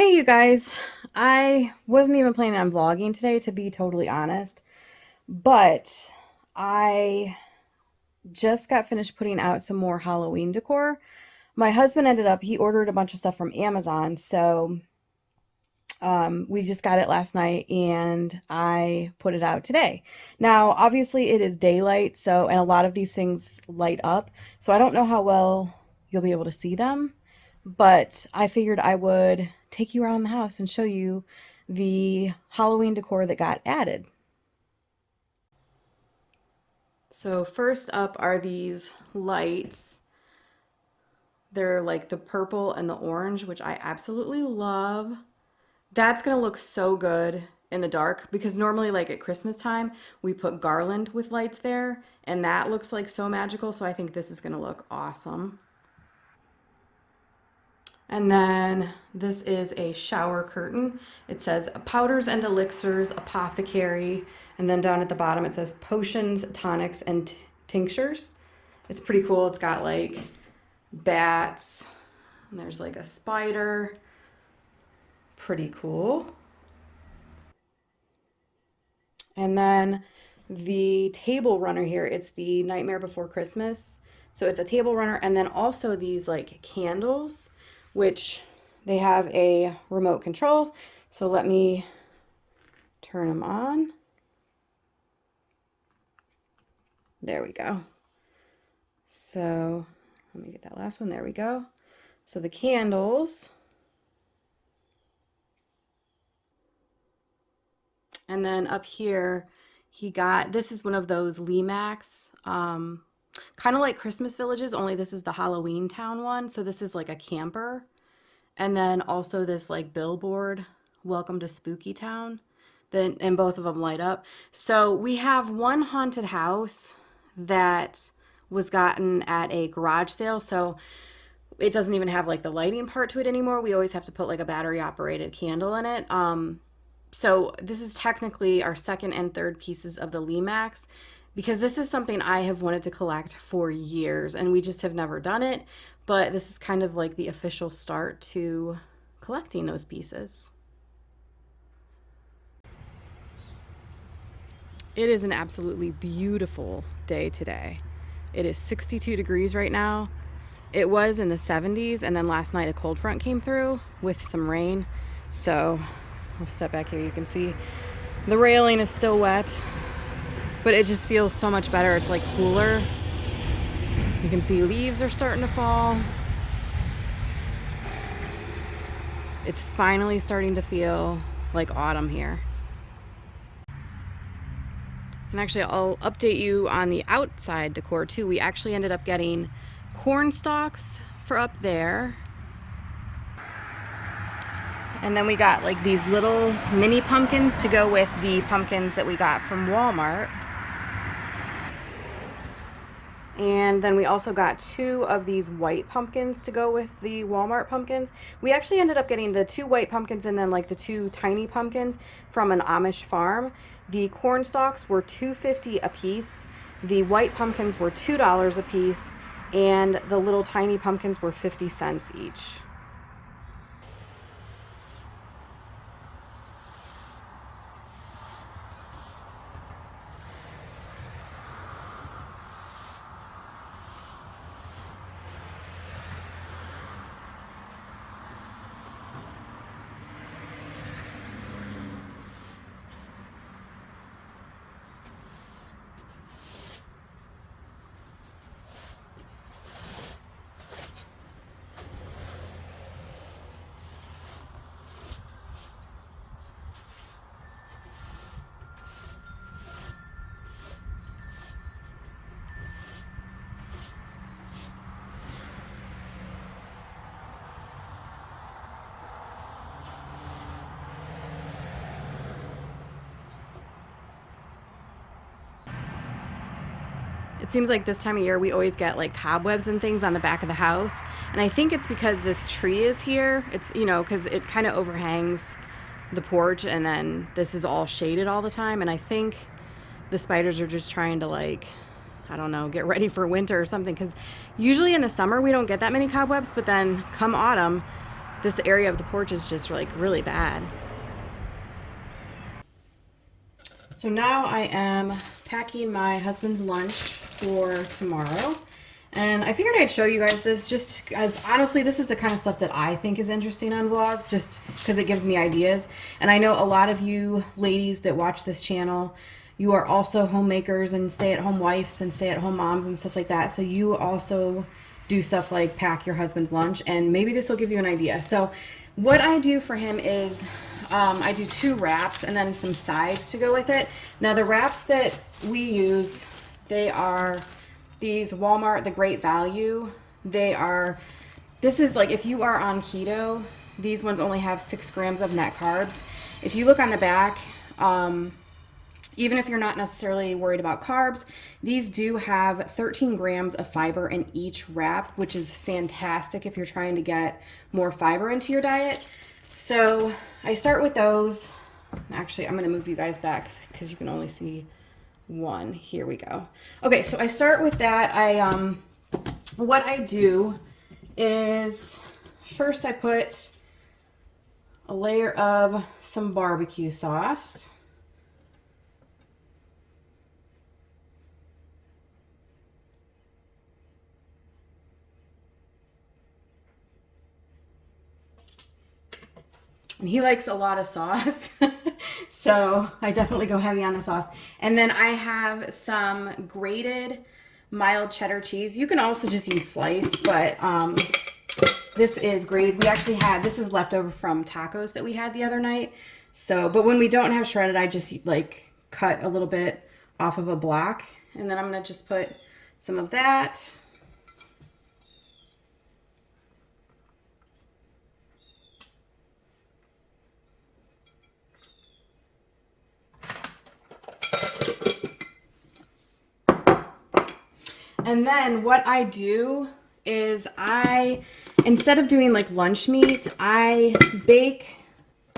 Hey, you guys. I wasn't even planning on vlogging today, to be totally honest, but I just got finished putting out some more Halloween decor. My husband he ordered a bunch of stuff from Amazon, so we just got it last night and I put it out today. Now, obviously, it is daylight, and a lot of these things light up, so I don't know how well you'll be able to see them, but I figured I would take you around the house and show you the Halloween decor that got added. So, first up are these lights. They're like the purple and the orange, which I absolutely love. That's gonna look so good in the dark because normally, like at Christmas time, we put garland with lights there, and that looks like so magical. So I think this is gonna look awesome. And then this is a shower curtain. It says powders and elixirs, apothecary. And then down at the bottom, it says potions, tonics, and tinctures. It's pretty cool. It's got like bats, and there's like a spider. Pretty cool. And then the table runner here, it's the Nightmare Before Christmas. So it's a table runner, and then also these like candles, which they have a remote control. So let me turn them on. There we go. So let me get that last one. There we go. So the candles. And then up here, this is one of those Limax, kind of like Christmas Villages, only this is the Halloween Town one. So this is like a camper. And then also this like billboard, Welcome to Spooky Town. And both of them light up. So we have one haunted house that was gotten at a garage sale. So it doesn't even have like the lighting part to it anymore. We always have to put like a battery operated candle in it. So this is technically our second and third pieces of the Limax because this is something I have wanted to collect for years and we just have never done it. But this is kind of like the official start to collecting those pieces. It is an absolutely beautiful day today. It is 62 degrees right now. It was in the 70s, and then last night a cold front came through with some rain. So I'll step back here. You can see the railing is still wet, but it just feels so much better. It's like cooler. You can see leaves are starting to fall. It's finally starting to feel like autumn here. And actually, I'll update you on the outside decor too. We actually ended up getting corn stalks for up there. And then we got like these little mini pumpkins to go with the pumpkins that we got from Walmart. And then we also got two of these white pumpkins to go with the Walmart pumpkins. We actually ended up getting the two white pumpkins and then like the two tiny pumpkins from an Amish farm. The corn stalks were $2.50 a piece. The white pumpkins were $2 a piece. And the little tiny pumpkins were 50 cents each. It seems like this time of year we always get like cobwebs and things on the back of the house. And I think it's because this tree is here. It's, because it kind of overhangs the porch and then this is all shaded all the time. And I think the spiders are just trying to like, I don't know, get ready for winter or something. Because usually in the summer we don't get that many cobwebs, but then come autumn, this area of the porch is just like really bad. So now I am packing my husband's lunch for tomorrow. And I figured I'd show you guys this just as honestly, this is the kind of stuff that I think is interesting on vlogs, just because it gives me ideas. And I know a lot of you ladies that watch this channel, you are also homemakers and stay-at-home wives and stay-at-home moms and stuff like that. So you also do stuff like pack your husband's lunch, and maybe this will give you an idea. So what I do for him is I do 2 wraps and then some sides to go with it. Now the wraps that we use, they are these Walmart, the Great Value. This is like if you are on keto, these ones only have 6 grams of net carbs. If you look on the back, even if you're not necessarily worried about carbs, these do have 13 grams of fiber in each wrap, which is fantastic if you're trying to get more fiber into your diet. So I start with those. Actually, I'm going to move you guys back because you can only see one. Here we go. Okay, so I start with that. What I do is first I put a layer of some barbecue sauce. And he likes a lot of sauce, so I definitely go heavy on the sauce. And then I have some grated mild cheddar cheese. You can also just use sliced, but this is grated. This is leftover from tacos that we had the other night. So, but when we don't have shredded, I just like cut a little bit off of a block. And then I'm gonna just put some of that. And then what I do is instead of doing like lunch meat, I bake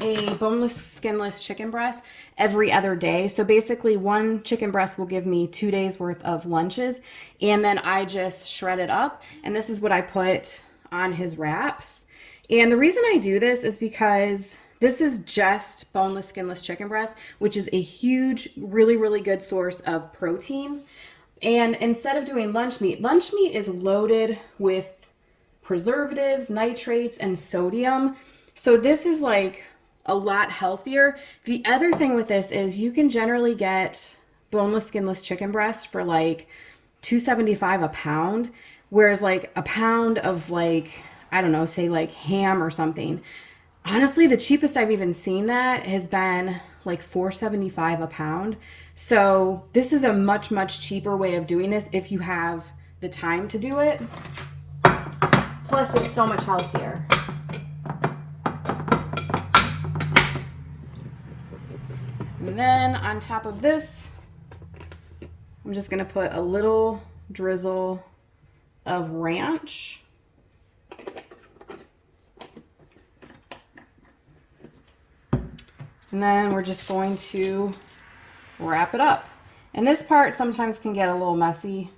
a boneless, skinless chicken breast every other day. So basically 1 chicken breast will give me 2 days worth of lunches. And then I just shred it up. And this is what I put on his wraps. And the reason I do this is because this is just boneless, skinless chicken breast, which is a huge, really, really good source of protein. And instead of doing lunch meat is loaded with preservatives, nitrates, and sodium. So this is like a lot healthier. The other thing with this is you can generally get boneless, skinless chicken breast for like $2.75 a pound, whereas like a pound of like, I don't know, say like ham or something. Honestly, the cheapest I've even seen that has been like $4.75 a pound. So this is a much, much cheaper way of doing this if you have the time to do it. Plus, it's so much healthier. And then on top of this, I'm just gonna put a little drizzle of ranch. And then we're just going to wrap it up. And this part sometimes can get a little messy.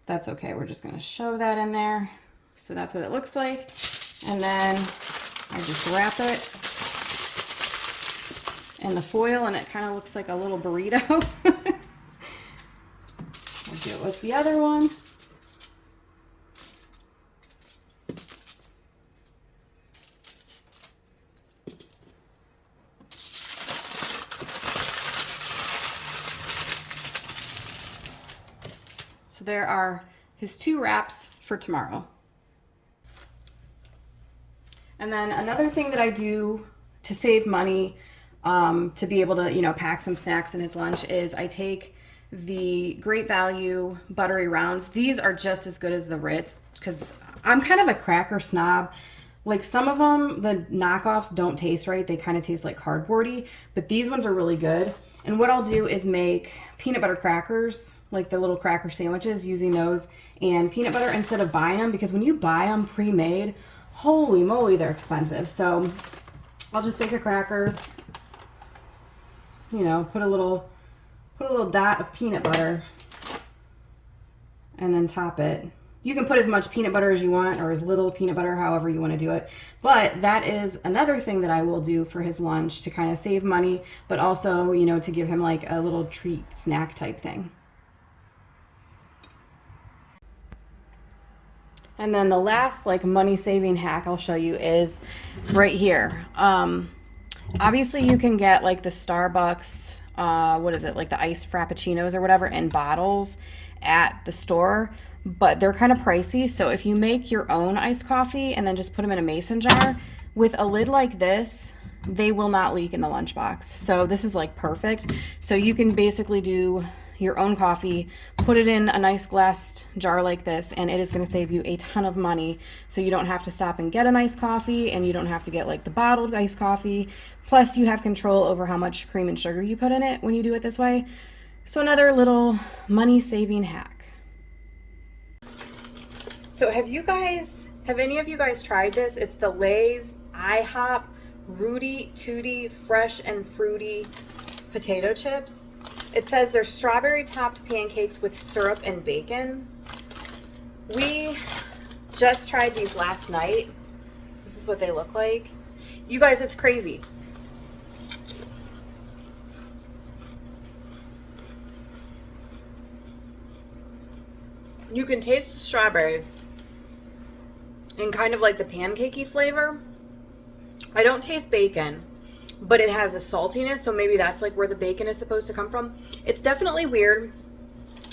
That's okay. We're just going to shove that in there. So that's what it looks like. And then I just wrap it in the foil and it kind of looks like a little burrito. I'll do it with the other one. So there are his 2 wraps for tomorrow. And then another thing that I do to save money, to be able to, pack some snacks in his lunch is I take the Great Value buttery rounds. These are just as good as the Ritz because I'm kind of a cracker snob. Like some of them, the knockoffs don't taste right. They kind of taste like cardboardy, but these ones are really good. And what I'll do is make peanut butter crackers, like the little cracker sandwiches, using those and peanut butter instead of buying them, because when you buy them pre-made, holy moly, they're expensive. So I'll just take a cracker, put a little dot of peanut butter and then top it You can put as much peanut butter as you want or as little peanut butter, however you want to do it. But that is another thing that I will do for his lunch to kind of save money, but also, you know, to give him like a little treat snack type thing. And then the last like money saving hack I'll show you is right here. Obviously you can get like the Starbucks, what is it, like the iced frappuccinos or whatever in bottles at the store, but they're kind of pricey. So if you make your own iced coffee and then just put them in a mason jar with a lid like this, they will not leak in the lunchbox. So this is like perfect. So you can basically do your own coffee, put it in a nice glass jar like this, and it is going to save you a ton of money. So you don't have to stop and get an iced coffee, and you don't have to get like the bottled iced coffee. Plus you have control over how much cream and sugar you put in it when you do it this way. So another little money saving hack. So have any of you guys tried this? It's the Lay's IHOP Rooty Tooty Fresh and Fruity potato chips. It says they're strawberry topped pancakes with syrup and bacon. We just tried these last night. This is what they look like. You guys, it's crazy. You can taste the strawberry and kind of like the pancakey flavor. I don't taste bacon, but it has a saltiness, so maybe that's like where the bacon is supposed to come from. It's definitely weird.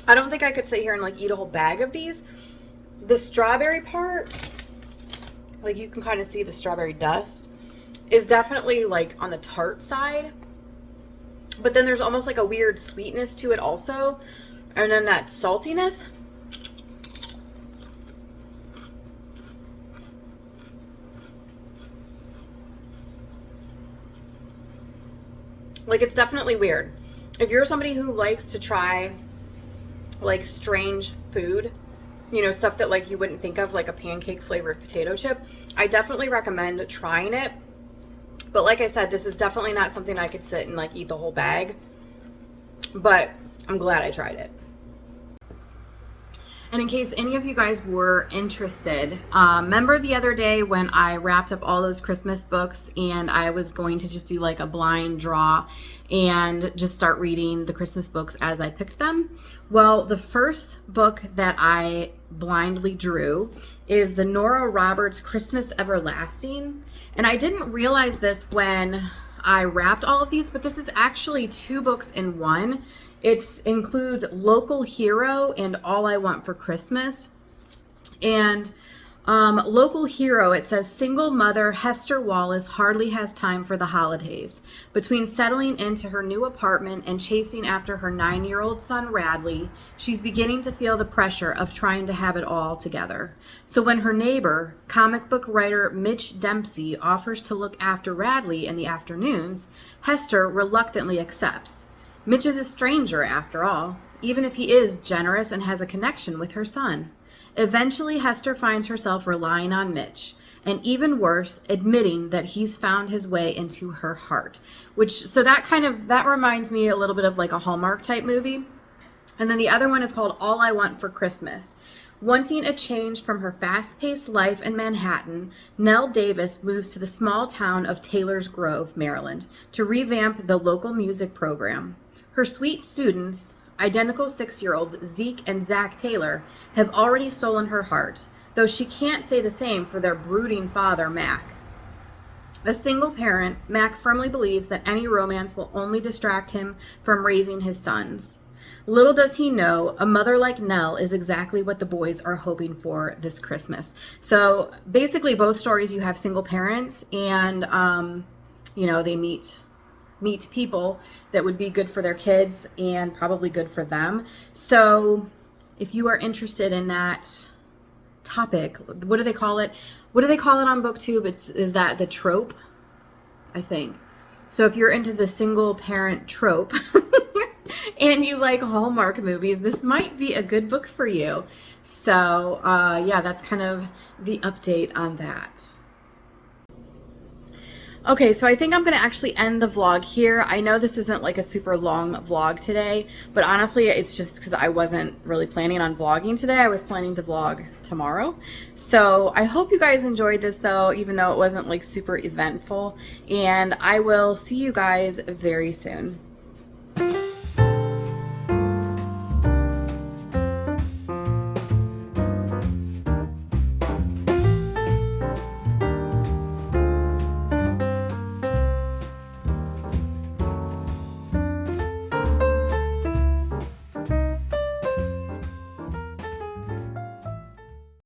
I don't think I could sit here and like eat a whole bag of these. The strawberry part, like you can kind of see the strawberry dust, is definitely like on the tart side. But then there's almost like a weird sweetness to it also. And then that saltiness. Like, it's definitely weird. If you're somebody who likes to try like strange food, you know, stuff that like you wouldn't think of, like a pancake flavored potato chip, I definitely recommend trying it. But like I said, this is definitely not something I could sit and like eat the whole bag, but I'm glad I tried it. And in case any of you guys were interested, remember the other day when I wrapped up all those Christmas books and I was going to just do like a blind draw and just start reading the Christmas books as I picked them? Well, the first book that I blindly drew is the Nora Roberts Christmas Everlasting. And I didn't realize this when I wrapped all of these, but this is actually 2 books in one. It includes Local Hero and All I Want for Christmas. And Local Hero, it says, single mother Hester Wallace hardly has time for the holidays. Between settling into her new apartment and chasing after her 9-year-old son Radley, she's beginning to feel the pressure of trying to have it all together. So when her neighbor, comic book writer Mitch Dempsey, offers to look after Radley in the afternoons, Hester reluctantly accepts. Mitch is a stranger, after all, even if he is generous and has a connection with her son. Eventually, Hester finds herself relying on Mitch, and even worse, admitting that he's found his way into her heart. So that reminds me a little bit of like a Hallmark type movie. And then the other one is called All I Want for Christmas. Wanting a change from her fast-paced life in Manhattan, Nell Davis moves to the small town of Taylor's Grove, Maryland, to revamp the local music program. Her sweet students, identical 6-year-olds Zeke and Zach Taylor, have already stolen her heart, though she can't say the same for their brooding father, Mac. A single parent, Mac firmly believes that any romance will only distract him from raising his sons. Little does he know, a mother like Nell is exactly what the boys are hoping for this Christmas. So basically both stories you have single parents and, they meet people that would be good for their kids and probably good for them. So if you are interested in that topic, what do they call it? What do they call it on BookTube? Is that the trope? I think. So if you're into the single parent trope and you like Hallmark movies, this might be a good book for you. So yeah, that's kind of the update on that. Okay, so I think I'm gonna actually end the vlog here. I know this isn't like a super long vlog today, but honestly, it's just because I wasn't really planning on vlogging today. I was planning to vlog tomorrow. So I hope you guys enjoyed this though, even though it wasn't like super eventful. And I will see you guys very soon.